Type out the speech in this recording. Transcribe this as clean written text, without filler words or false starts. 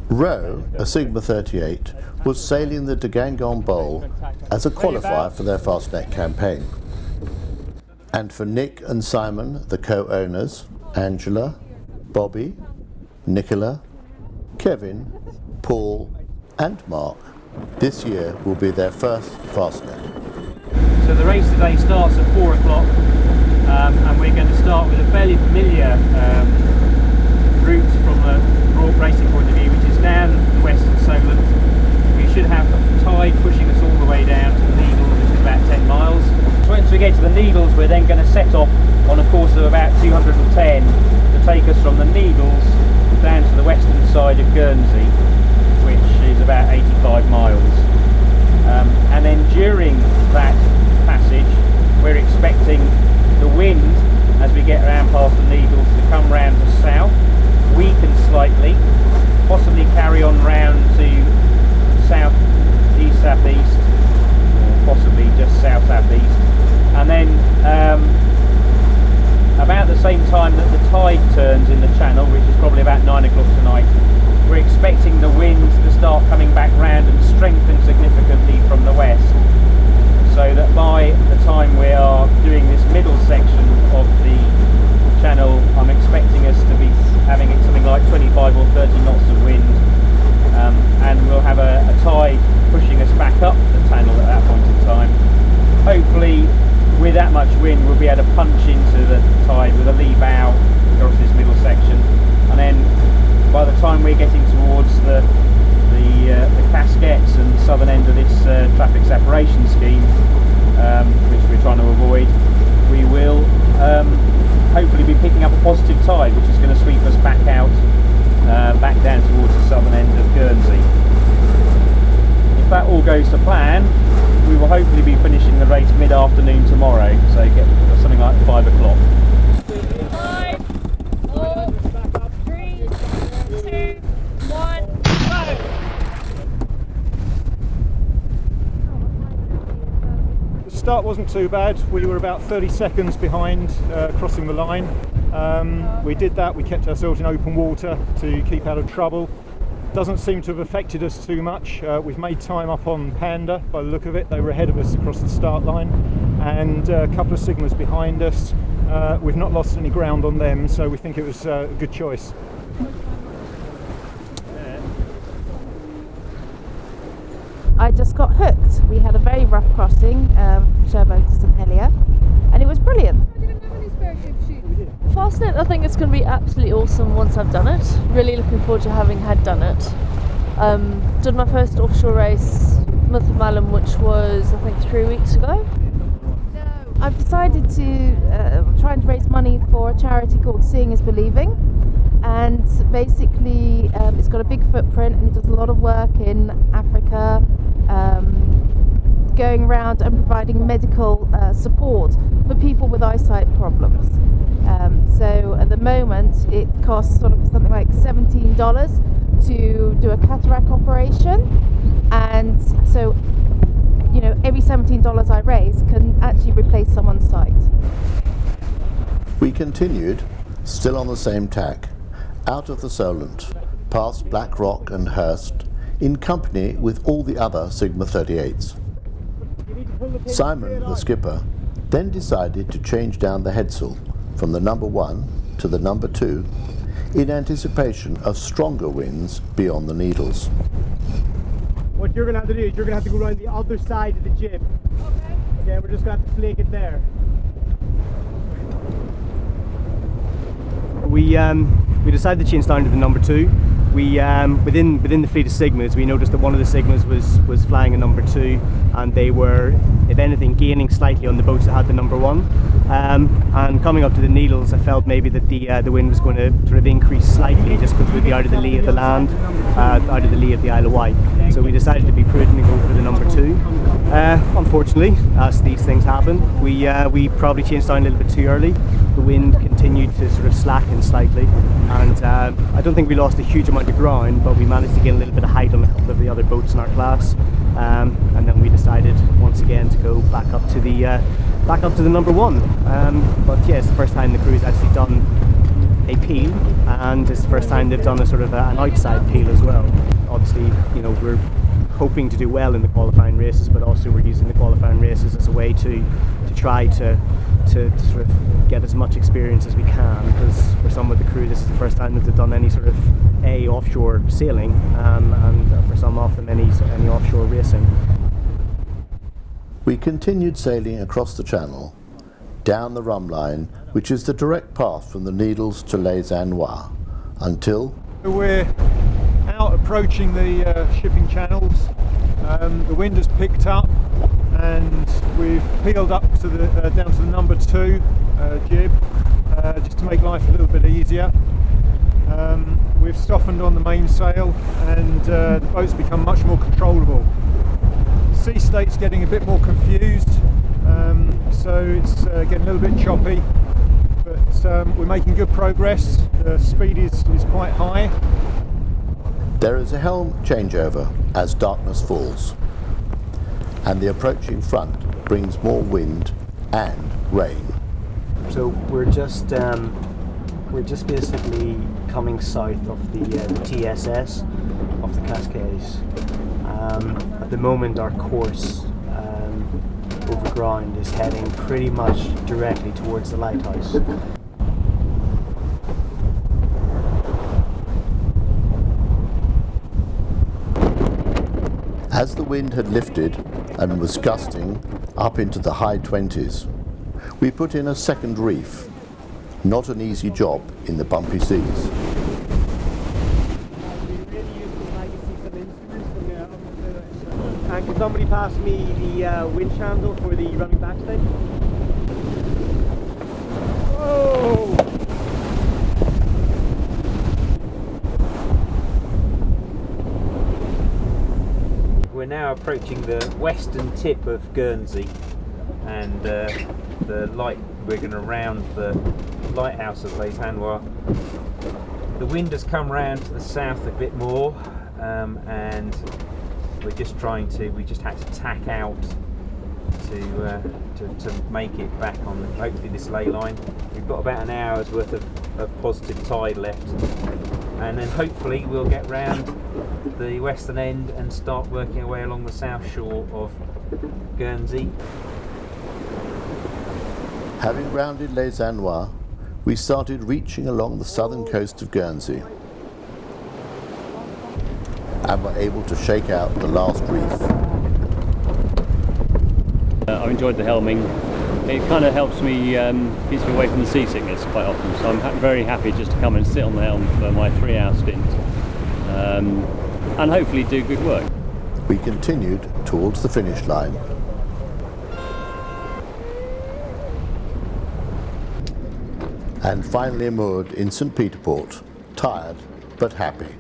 Roe, a Sigma 38, was sailing the Guingand Bowl as a qualifier for their Fastnet campaign. And for Nick and Simon, the co-owners, Angela, Bobby, Nicola, Kevin, Paul and Mark, this year will be their first Fastnet. So the race today starts at 4 o'clock and we're going to start with a fairly familiar route from a broad racing point of view, which is down the western Solent. We should have the tide pushing us all the way down to the Needles, which is about 10 miles. So once we get to the Needles, we're then going to set off on a course of about 210 to take us from the Needles down to the western side of Guernsey, which is about 85 miles. And then during that passage, we're expecting the wind, as we get around past the Needles, to come round to south, weaken slightly, possibly carry on round to south east southeast, or possibly just south southeast, and then about the same time that the tide turns in the channel, which is probably about 9 o'clock tonight, we're expecting the wind to start coming back round and strengthen significantly from the west, so that by the time we are doing this middle section of the channel, I'm expecting us to be having something like 25 or 30 knots of wind, and we'll have a tide pushing us back up the channel at that point in time. Hopefully with that much wind we'll be able to punch into the tide with a lee bow across this middle section, and then by the time we're getting towards the casquettes and southern end of this traffic separation scheme, which we're trying to avoid, we will hopefully be picking up a positive tide, which is going to sweep us back out, back down towards the southern end of Guernsey. If that all goes to plan, we will hopefully be finishing the race mid-afternoon tomorrow, so get something like 5 o'clock. 5, 4, 3, 2, 1, go! The start wasn't too bad. We were about 30 seconds behind crossing the line. We did that, we kept ourselves in open water to keep out of trouble. Doesn't seem to have affected us too much. We've made time up on Panda by the look of it. They were ahead of us across the start line, and a couple of Sigmas behind us. We've not lost any ground on them, so we think it was a good choice. I just got hooked. We had a very rough crossing from Cherbourg to St Helier, and it was brilliant. Fastnet, I think it's going to be absolutely awesome once I've done it. Really looking forward to having had done it. Did my first offshore race, North of Malham, which was I think 3 weeks ago. I've decided to try and raise money for a charity called Seeing is Believing, and basically it's got a big footprint and it does a lot of work in Africa, going around and providing medical support for people with eyesight problems. So at the moment it costs sort of something like $17 to do a cataract operation, and so you know, every $17 I raise can actually replace someone's sight. We continued, still on the same tack, out of the Solent, past Black Rock and Hurst, in company with all the other Sigma 38s. Simon, the skipper, then decided to change down the headsail from the number 1 to the number 2 in anticipation of stronger winds beyond the Needles. What you're going to have to do is you're going to have to go around the other side of the jib. Okay. Okay, we're just going to have to flake it there. We decided to change down to the number 2. We within the fleet of Sigmas, we noticed that one of the Sigmas was flying a number 2, and they were, if anything, gaining slightly on the boats that had the number 1. And coming up to the Needles, I felt maybe that the wind was going to sort of increase slightly, just because we'd be out of the lee of the land, out of the lee of the Isle of Wight. So we decided to be prudent and go for the number 2. Unfortunately, as these things happen, we probably changed down a little bit too early. The wind continued to sort of slacken slightly, and I don't think we lost a huge amount of ground, but we managed to get a little bit of height on a couple of the other boats in our class, and then we decided once again to go back up to the number 1. But yeah, it's the first time the crew's actually done a peel, and it's the first time they've done a sort of an outside peel as well. Obviously, you know, we're hoping to do well in the qualifying races, but also we're using the qualifying races as a way to try to sort of get as much experience as we can, because for some of the crew this is the first time that they've done any sort of offshore sailing, and for some of them any offshore racing. We continued sailing across the channel, down the rum line, which is the direct path from the Needles to Les Annois, until we're out approaching the shipping channels. The wind has picked up and we've peeled up to the down to the number 2 jib, just to make life a little bit easier. We've softened on the mainsail and the boat's become much more controllable. The sea state's getting a bit more confused, so it's getting a little bit choppy, but we're making good progress. The speed is quite high. there is a helm changeover as darkness falls, and the approaching front brings more wind and rain. So we're just basically coming south of the TSS of the Cascades. At the moment our course over ground is heading pretty much directly towards the lighthouse. As the wind had lifted and was gusting up into the high 20s, we put in a second reef. Not an easy job in the bumpy seas. And can somebody pass me the winch handle for the running backstay? Whoa! We're now approaching the western tip of Guernsey, and the light. We're going to round the lighthouse of Les Annois. The wind has come round to the south a bit more, and we're just trying to. We just had to tack out to make it back on hopefully this ley line. We've got about an hour's worth of positive tide left, and then hopefully we'll get round the western end and start working our way along the south shore of Guernsey. Having rounded Les Annois, we started reaching along the southern coast of Guernsey and were able to shake out the last reef. I've enjoyed the helming. It kind of helps me, keeps me away from the seasickness quite often, so I'm very happy just to come and sit on the helm for my 3-hour stint and hopefully do good work. We continued towards the finish line. And finally moored in St. Peter Port, tired but happy.